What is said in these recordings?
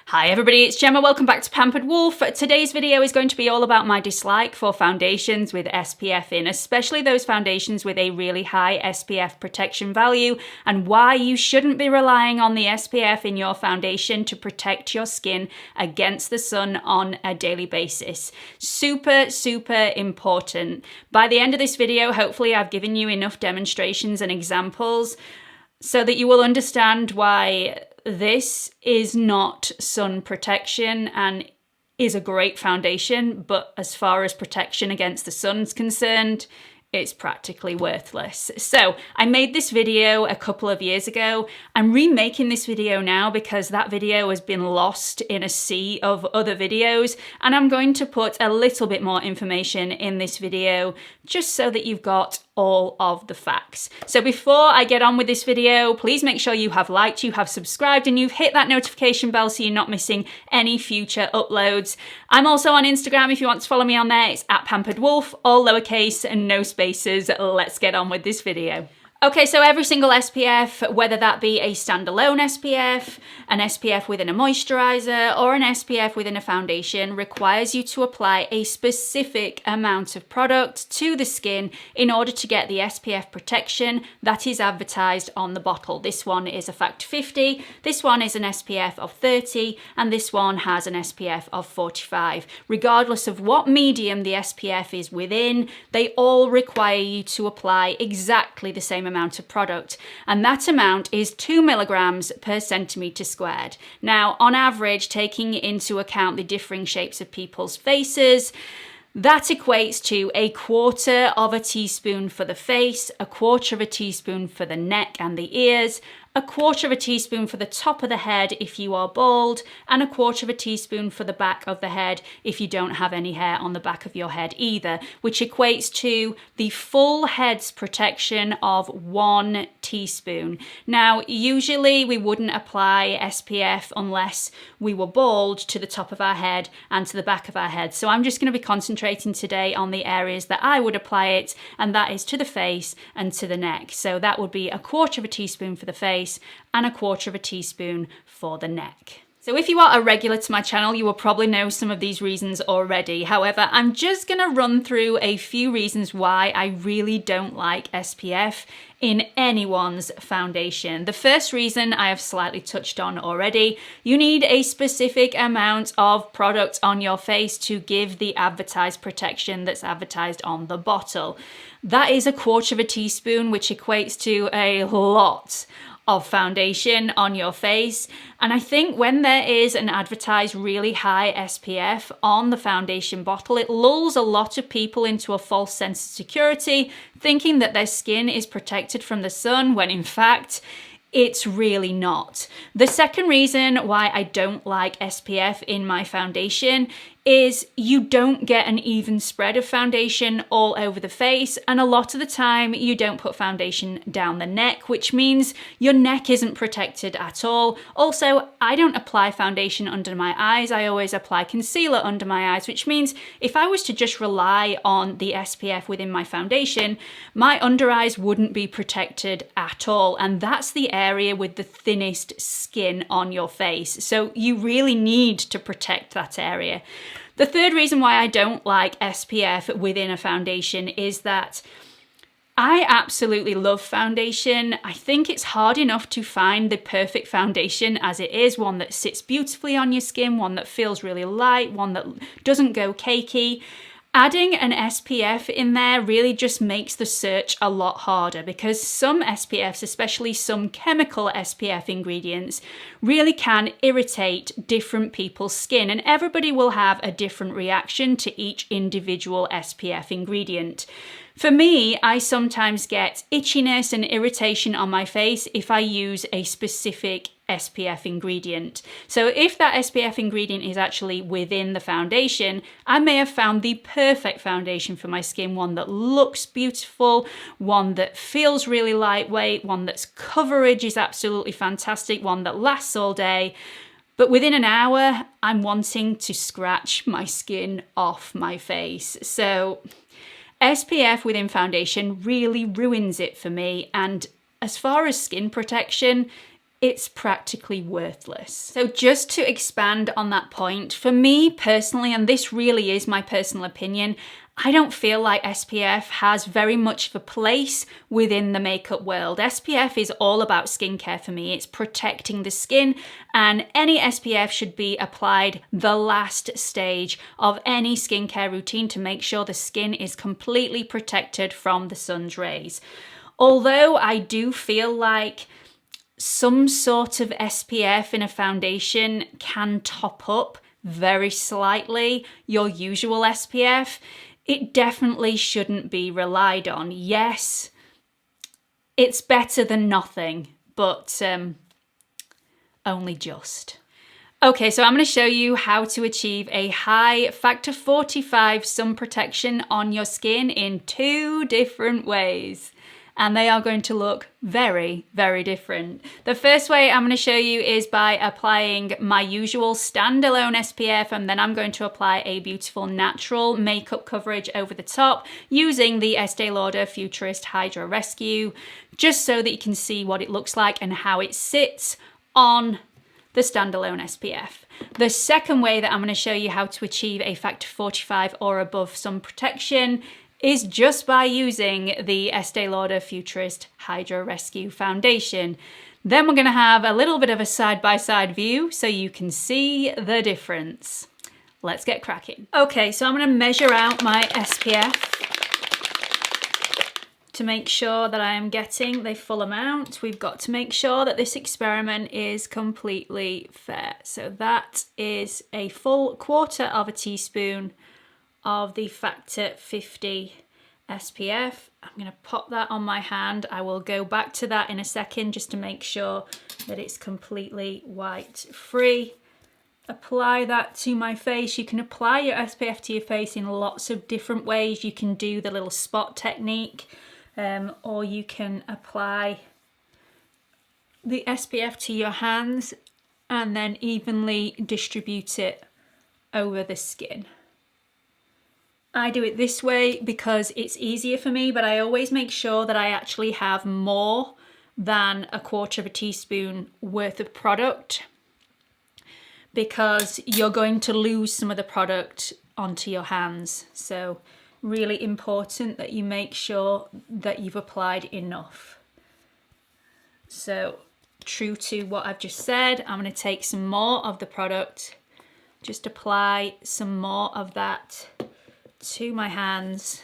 Hi everybody, it's Gemma. Welcome back to Pampered Wolf. Today's video is going to be all about my dislike for foundations with SPF in, especially those foundations with a really high SPF protection value, and why you shouldn't be relying on the SPF in your foundation to protect your skin against the sun on a daily basis. Super, super important. By the end of this video, hopefully I've given you enough demonstrations and examples so that you will understand why this is not sun protection and is a great foundation, but as far as protection against the sun's concerned, it's practically worthless. So I made this video a couple of years ago. I'm remaking this video now because that video has been lost in a sea of other videos, and I'm going to put a little bit more information in this video just so that you've got all of the facts. So before I get on with this video, please make sure you have liked, you have subscribed, and you've hit that notification bell so you're not missing any future uploads. I'm also on Instagram if you want to follow me on there. It's at Pampered Wolf, all lowercase and no spaces. Let's get on with this video. Okay, so every single SPF, whether that be a standalone SPF, an SPF within a moisturizer, or an SPF within a foundation, requires you to apply a specific amount of product to the skin in order to get the SPF protection that is advertised on the bottle. This one is a factor 50, this one is an SPF of 30, and this one has an SPF of 45. Regardless of what medium the SPF is within, they all require you to apply exactly the same amount of product, and that amount is 2 milligrams per centimetre squared. Now, on average, taking into account the differing shapes of people's faces, that equates to 1/4 of a teaspoon for the face, 1/4 of a teaspoon for the neck and the ears, 1/4 of a teaspoon for the top of the head if you are bald, and 1/4 of a teaspoon for the back of the head if you don't have any hair on the back of your head either, which equates to the full head's protection of 1 teaspoon. Now, usually we wouldn't apply SPF unless we were bald to the top of our head and to the back of our head. So I'm just going to be concentrating today on the areas that I would apply it, and that is to the face and to the neck. So that would be 1/4 of a teaspoon for the face and 1/4 of a teaspoon for the neck. So if you are a regular to my channel, you will probably know some of these reasons already. However, I'm just going to run through a few reasons why I really don't like SPF in anyone's foundation. The first reason I have slightly touched on already. You need a specific amount of product on your face to give the advertised protection that's advertised on the bottle. That is 1/4 of a teaspoon, which equates to a lot of foundation on your face. And I think when there is an advertised really high SPF on the foundation bottle, it lulls a lot of people into a false sense of security, thinking that their skin is protected from the sun, when in fact, it's really not. The second reason why I don't like SPF in my foundation is you don't get an even spread of foundation all over the face, and a lot of the time you don't put foundation down the neck, which means your neck isn't protected at all. Also, I don't apply foundation under my eyes. I always apply concealer under my eyes, which means if I was to just rely on the SPF within my foundation, my under eyes wouldn't be protected at all, and that's the area with the thinnest skin on your face. So you really need to protect that area. The third reason why I don't like SPF within a foundation is that I absolutely love foundation. I think it's hard enough to find the perfect foundation as it is, one that sits beautifully on your skin, one that feels really light, one that doesn't go cakey. Adding an SPF in there really just makes the search a lot harder, because some SPFs, especially some chemical SPF ingredients, really can irritate different people's skin, and everybody will have a different reaction to each individual SPF ingredient. For me, I sometimes get itchiness and irritation on my face if I use a specific SPF ingredient. So if that SPF ingredient is actually within the foundation, I may have found the perfect foundation for my skin, one that looks beautiful, one that feels really lightweight, one that's coverage is absolutely fantastic, one that lasts all day. But within an hour, I'm wanting to scratch my skin off my face. So SPF within foundation really ruins it for me. And as far as skin protection, it's practically worthless. So just to expand on that point, for me personally, and this really is my personal opinion, I don't feel like SPF has very much of a place within the makeup world. SPF is all about skincare for me. It's protecting the skin, and any SPF should be applied the last stage of any skincare routine to make sure the skin is completely protected from the sun's rays. Although I do feel like some sort of SPF in a foundation can top up very slightly your usual SPF, it definitely shouldn't be relied on. Yes, it's better than nothing, but only just. Okay, so I'm going to show you how to achieve a high factor 45 sun protection on your skin in 2 different ways. And they are going to look very, very different. The first way I'm going to show you is by applying my usual standalone SPF, and then I'm going to apply a beautiful natural makeup coverage over the top using the Estee Lauder Futurist Hydra Rescue, just so that you can see what it looks like and how it sits on the standalone SPF. The second way that I'm going to show you how to achieve a factor 45 or above sun protection is just by using the Estee Lauder Futurist Hydra Rescue Foundation. Then we're going to have a little bit of a side-by-side view so you can see the difference. Let's get cracking. Okay, so I'm going to measure out my SPF to make sure that I am getting the full amount. We've got to make sure that this experiment is completely fair. So that is a full 1/4 teaspoon of the factor 50 SPF. I'm going to pop that on my hand. I will go back to that in a second just to make sure that it's completely white free. Apply that to my face. You can apply your SPF to your face in lots of different ways. You can do the little spot technique, or you can apply the SPF to your hands and then evenly distribute it over the skin. I do it this way because it's easier for me, but I always make sure that I actually have more than 1/4 teaspoon worth of product, because you're going to lose some of the product onto your hands. So really important that you make sure that you've applied enough. So true to what I've just said, I'm going to take some more of the product, just apply some more of that to my hands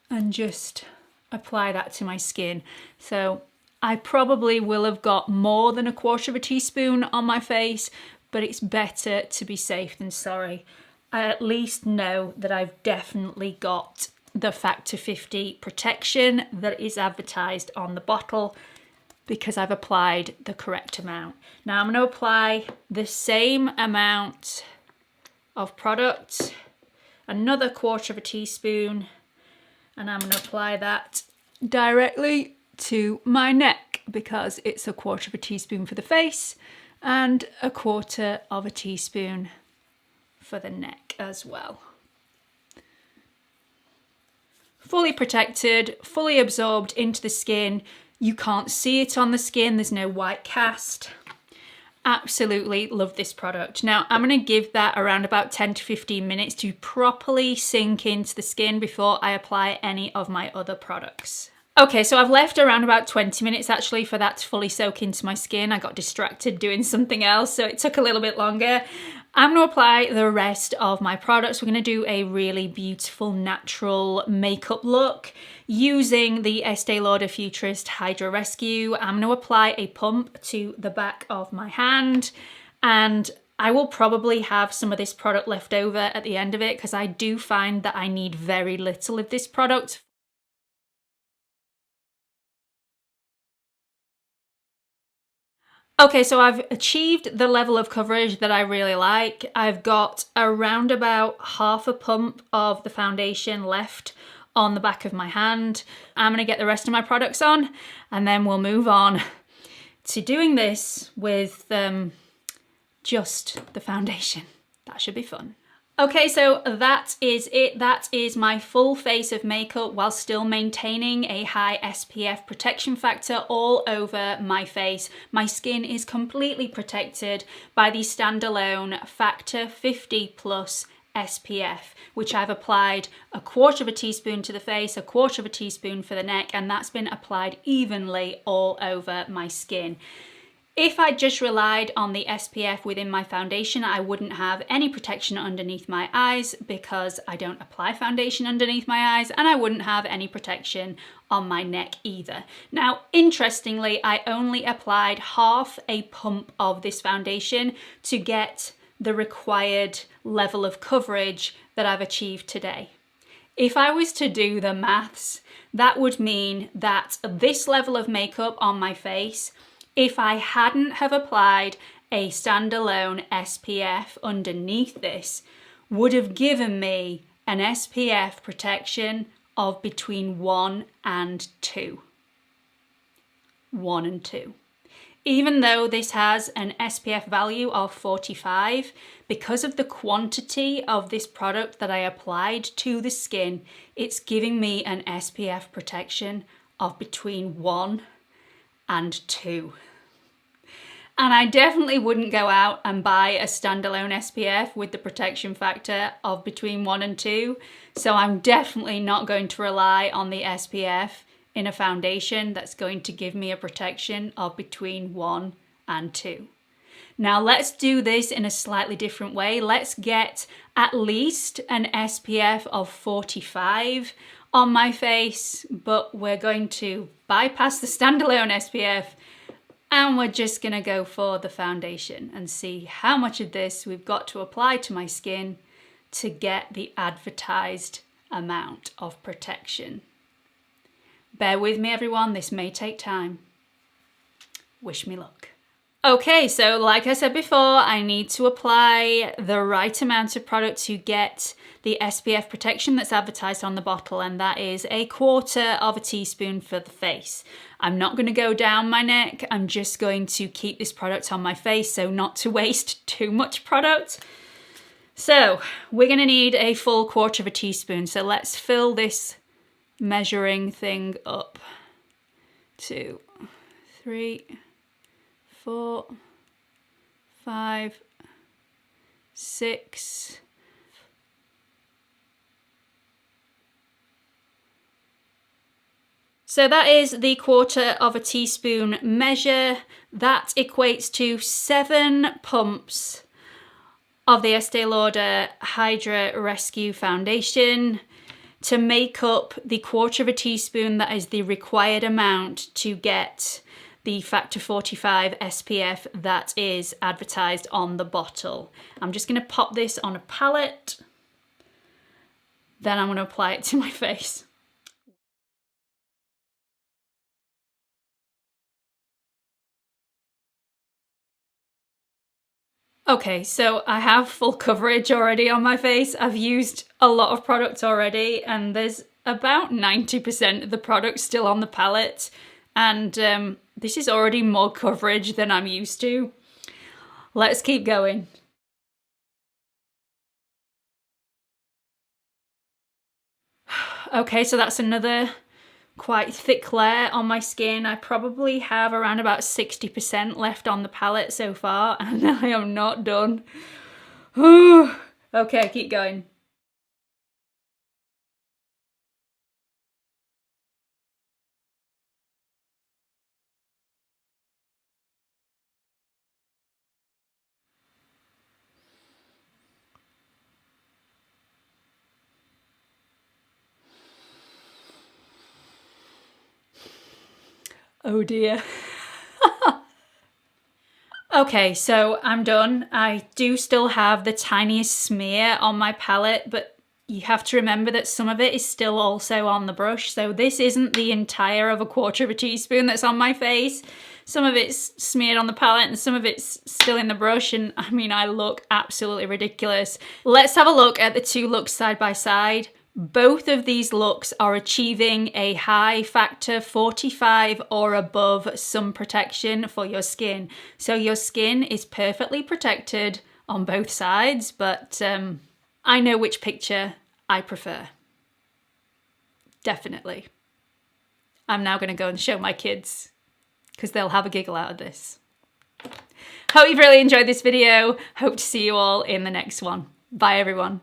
and just apply that to my skin. So I probably will have got more than 1/4 teaspoon on my face, but it's better to be safe than sorry. I at least know that I've definitely got the factor 50 protection that is advertised on the bottle, because I've applied the correct amount. Now I'm going to apply the same amount of product, another 1/4 teaspoon, and I'm going to apply that directly to my neck, because it's 1/4 teaspoon for the face and 1/4 teaspoon for the neck as well. Fully protected, fully absorbed into the skin. You can't see it on the skin, there's no white cast. Absolutely love this product. Now I'm going to give that around about 10 to 15 minutes to properly sink into the skin before I apply any of my other products. Okay, so I've left around about 20 minutes actually for that to fully soak into my skin. I got distracted doing something else, so it took a little bit longer. I'm going to apply the rest of my products. We're going to do a really beautiful natural makeup look using the Estee Lauder Futurist Hydra Rescue. I'm going to apply a pump to the back of my hand, and I will probably have some of this product left over at the end of it, because I do find that I need very little of this product. Okay, so I've achieved the level of coverage that I really like. I've got around about half a pump of the foundation left on the back of my hand. I'm going to get the rest of my products on, and then we'll move on to doing this with just the foundation. That should be fun. Okay, so that is it. That is my full face of makeup while still maintaining a high SPF protection factor all over my face. My skin is completely protected by the standalone Factor 50 Plus SPF, which I've applied 1/4 teaspoon to the face, 1/4 teaspoon for the neck, and that's been applied evenly all over my skin. If I just relied on the SPF within my foundation, I wouldn't have any protection underneath my eyes because I don't apply foundation underneath my eyes, and I wouldn't have any protection on my neck either. Now, interestingly, I only applied half a pump of this foundation to get the required level of coverage that I've achieved today. If I was to do the maths, that would mean that this level of makeup on my face, if I hadn't have applied a standalone SPF underneath this, would have given me an SPF protection of between 1 and 2. 1 and 2. Even though this has an SPF value of 45, because of the quantity of this product that I applied to the skin, it's giving me an SPF protection of between 1 and 2. And I definitely wouldn't go out and buy a standalone SPF with the protection factor of between 1 and 2. So I'm definitely not going to rely on the SPF in a foundation that's going to give me a protection of between 1 and 2. Now let's do this in a slightly different way. Let's get at least an SPF of 45 on my face, but we're going to bypass the standalone SPF and we're just gonna go for the foundation and see how much of this we've got to apply to my skin to get the advertised amount of protection. Bear with me everyone, this may take time. Wish me luck. Okay, so like I said before, I need to apply the right amount of product to get the SPF protection that's advertised on the bottle, and that is 1/4 teaspoon for the face. I'm not going to go down my neck, I'm just going to keep this product on my face so not to waste too much product. So we're going to need a full 1/4 teaspoon, so let's fill this measuring thing up. 2, 3, 4, 5, 6. So that is the 1/4 teaspoon measure. That equates to 7 pumps of the Estee Lauder Hydra Rescue Foundation to make up the 1/4 teaspoon that is the required amount to get the Factor 45 SPF that is advertised on the bottle. I'm just going to pop this on a palette, then I'm going to apply it to my face. Okay, so I have full coverage already on my face. I've used a lot of product already and there's about 90% of the product still on the palette, and this is already more coverage than I'm used to. Let's keep going. Okay, so that's another quite thick layer on my skin. I probably have around about 60% left on the palette so far, and I am not done. Okay, keep going. Oh dear. Okay, so I'm done. I do still have the tiniest smear on my palette, but you have to remember that some of it is still also on the brush. So this isn't the entire of 1/4 teaspoon that's on my face. Some of it's smeared on the palette and some of it's still in the brush, and I mean, I look absolutely ridiculous. Let's have a look at the two looks side by side. Both of these looks are achieving a high Factor 45 or above sun protection for your skin. So your skin is perfectly protected on both sides, but I know which picture I prefer. Definitely. I'm now going to go and show my kids because they'll have a giggle out of this. Hope you've really enjoyed this video. Hope to see you all in the next one. Bye everyone.